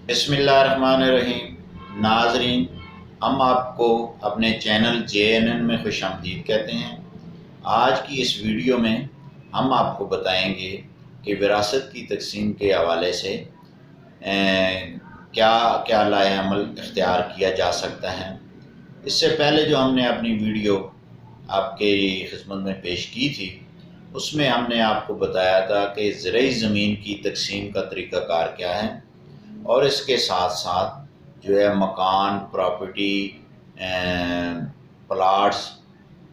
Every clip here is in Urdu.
بسم اللہ الرحمن الرحیم۔ ناظرین، ہم آپ کو اپنے چینل JNN میں خوش آمدید کہتے ہیں۔ آج کی اس ویڈیو میں ہم آپ کو بتائیں گے کہ وراثت کی تقسیم کے حوالے سے کیا کیا لائحہ عمل اختیار کیا جا سکتا ہے۔ اس سے پہلے جو ہم نے اپنی ویڈیو آپ کے خدمت میں پیش کی تھی، اس میں ہم نے آپ کو بتایا تھا کہ زرعی زمین کی تقسیم کا طریقہ کار کیا ہے، اور اس کے ساتھ ساتھ جو ہے مکان، پراپرٹی، پلاٹس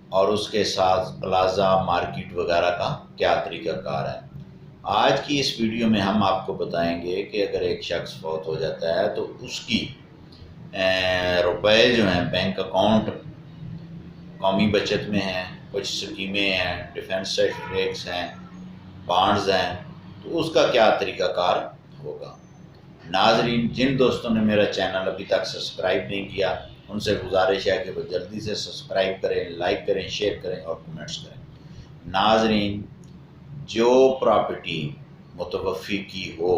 اور اس کے ساتھ پلازا، مارکیٹ وغیرہ کا کیا طریقہ کار ہے۔ آج کی اس ویڈیو میں ہم آپ کو بتائیں گے کہ اگر ایک شخص فوت ہو جاتا ہے تو اس کی روپے جو ہیں بینک اکاؤنٹ، قومی بچت میں ہیں، کچھ سکیمیں ہیں، ڈیفنس سرٹیفکیٹس ہیں، بانڈز ہیں، تو اس کا کیا طریقہ کار ہوگا۔ ناظرین، جن دوستوں نے میرا چینل ابھی تک سبسکرائب نہیں کیا، ان سے گزارش ہے کہ وہ جلدی سے سبسکرائب کریں، لائک کریں، شیئر کریں اور کمنٹس کریں۔ ناظرین، جو پراپرٹی متوفی کی ہو،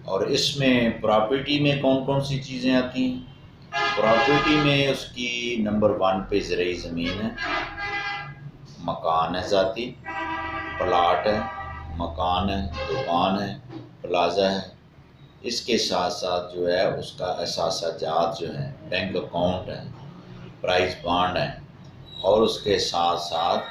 اور اس میں پراپرٹی میں کون کون سی چیزیں آتی ہیں؟ پراپرٹی میں اس کی نمبر 1 پہ زرعی زمین ہے، مکان ہے ذاتی، پلاٹ ہے، مکان ہے، دکان ہے، پلازا ہے۔ اس کے ساتھ ساتھ جو ہے اس کا اثاثہ جات جو ہیں، بینک اکاؤنٹ ہیں، پرائز بانڈ ہیں، اور اس کے ساتھ ساتھ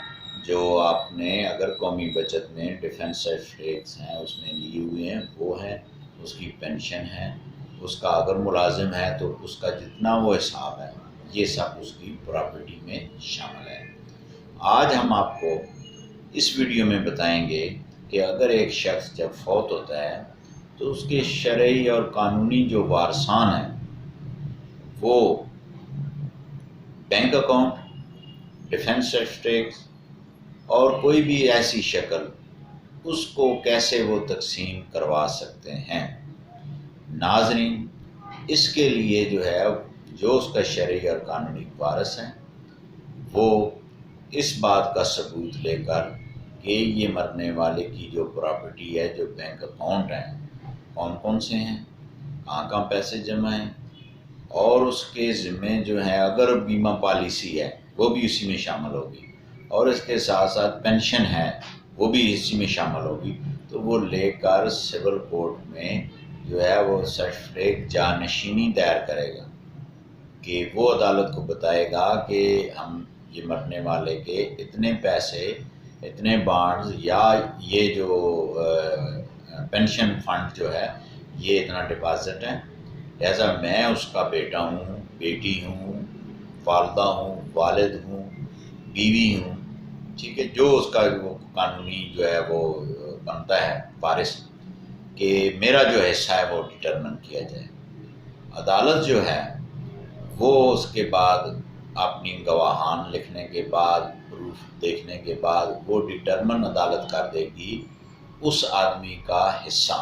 جو آپ نے اگر قومی بچت میں ڈیفنس سرٹیفکیٹس ہیں اس میں لیے ہوئے ہیں وہ ہیں، اس کی پینشن ہے، اس کا اگر ملازم ہے تو اس کا جتنا وہ حساب ہے، یہ سب اس کی پراپرٹی میں شامل ہے۔ آج ہم آپ کو اس ویڈیو میں بتائیں گے کہ اگر ایک شخص جب فوت ہوتا ہے تو اس کے شرعی اور قانونی جو وارثان ہیں وہ بینک اکاؤنٹ، ڈیفنس سرٹیفکیٹس اور کوئی بھی ایسی شکل، اس کو کیسے وہ تقسیم کروا سکتے ہیں۔ ناظرین، اس کے لیے جو ہے جو اس کا شرعی اور قانونی وارث ہیں وہ اس بات کا ثبوت لے کر کہ یہ مرنے والے کی جو پراپرٹی ہے، جو بینک اکاؤنٹ ہیں، کون کون سے ہیں، کہاں کہاں پیسے جمع ہیں، اور اس کے ذمے جو ہے اگر بیمہ پالیسی ہے وہ بھی اسی میں شامل ہوگی، اور اس کے ساتھ ساتھ پینشن ہے وہ بھی اسی میں شامل ہوگی، تو وہ لے کر سول کورٹ میں جو ہے وہ سرٹیفکیٹ جانشینی دائر کرے گا کہ وہ عدالت کو بتائے گا کہ ہم یہ مرنے والے کے اتنے پیسے، اتنے بانڈز یا یہ جو پینشن فنڈ جو ہے یہ اتنا ڈپازٹ ہے، لہذا میں اس کا بیٹا ہوں، بیٹی ہوں، والدہ ہوں، والد ہوں، بیوی ہوں، ٹھیک ہے، جو اس کا وہ قانونی جو ہے وہ بنتا ہے وارث، کہ میرا جو حصہ ہے وہ ڈٹرمن کیا جائے۔ عدالت جو ہے وہ اس کے بعد اپنی گواہان لکھنے کے بعد، پروف دیکھنے کے بعد وہ ڈٹرمن عدالت کر دے گی اس آدمی کا حصہ،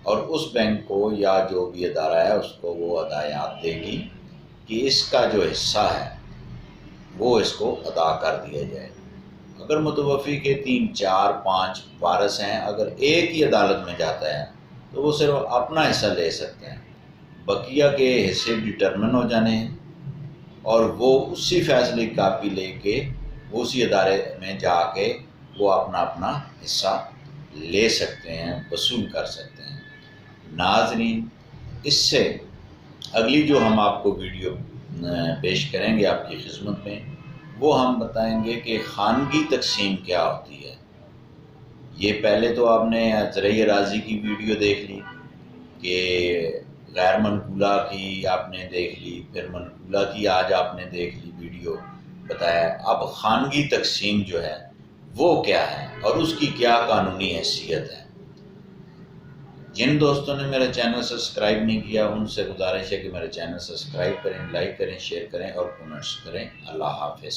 اور اس بینک کو یا جو بھی ادارہ ہے اس کو وہ ہدایات دے گی کہ اس کا جو حصہ ہے وہ اس کو ادا کر دیا جائے۔ اگر متوفی کے 3، 4، 5 وارث ہیں، اگر ایک ہی عدالت میں جاتا ہے تو وہ صرف اپنا حصہ لے سکتے ہیں، بقیہ کے حصے ڈٹرمن ہو جانے ہیں، اور وہ اسی فیصلے کی کاپی لے کے اسی ادارے میں جا کے وہ اپنا اپنا حصہ لے سکتے ہیں، وصول کر سکتے ہیں۔ ناظرین، اس سے اگلی جو ہم آپ کو ویڈیو پیش کریں گے آپ کی خدمت میں، وہ ہم بتائیں گے کہ خانگی تقسیم کیا ہوتی ہے۔ یہ پہلے تو آپ نے زرعی اراضی کی ویڈیو دیکھ لی، کہ غیر منقولہ کی آپ نے دیکھ لی، پھر منقولہ کی آج آپ نے دیکھ لی ویڈیو، بتایا۔ اب خانگی تقسیم جو ہے وہ کیا ہے اور اس کی کیا قانونی حیثیت ہے۔ جن دوستوں نے میرا چینل سبسکرائب نہیں کیا ان سے گزارش ہے کہ میرا چینل سبسکرائب کریں، لائک کریں، شیئر کریں اور کمنٹس کریں۔ اللہ حافظ۔